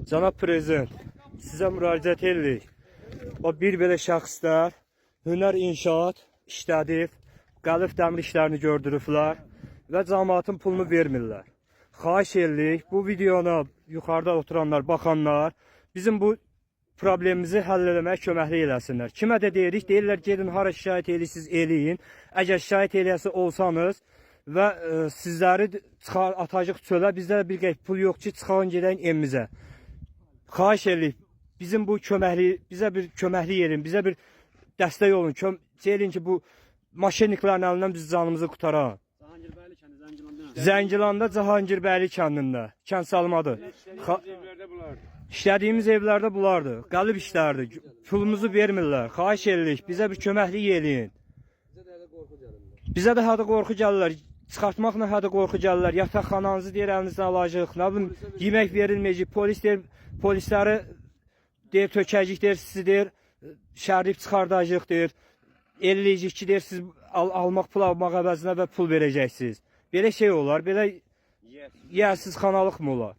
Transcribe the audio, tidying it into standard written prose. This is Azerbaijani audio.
Cənab Prezident, sizə müraciət edirik. O bir belə şəxslər hünər inşaat işlədib, qəlib dəmir işlərini gördürüblər və cəmaatın pulunu vermirlər. Xahiş edirik, bu videona yuxarıda oturanlar, baxanlar bizim bu problemimizi həll eləməyə köməklik eləsinlər. Kimə də deyirik, deyirlər gedin hara şikayət edirsiniz, eləyin. Əgər şikayət eləyəsi olsanız və sizləri atacaq çölə, bizdə də bir qəpik pul yox ki, çıxalın gedəyin evimizə. Xahiş edirik, bizim bu köməkliyi, bizə bir köməklik edin, bizə bir dəstək olun. Deyin ki, bu maşenliklərin əlindən biz canımızı qutaraq. Zəngilanda Cahangirbəyli kəndində, kənd salmadır. İşlədiyimiz evlərdə bulardır, qəlib işlərdir, pulumuzu vermirlər. Xahiş edirik, bizə bir köməklik eləyin. Bizə də hədə qorxu gəlirlər, çıxartmaqla hədə qorxu gəlirlər. Yataqxananızı deyir, əlinizdən alacaq, nə bilim, yemək verilməyəcək, polisləri deyir, tökəcək, deyir, sizi deyir, şərliyib çıxardacaq, deyir, elləyəcək ki, deyir, siz almaq, pul almaq əvəzinə və pul verəcəksiniz. Belə şey olar, belə yersiz xanalıq mı olar?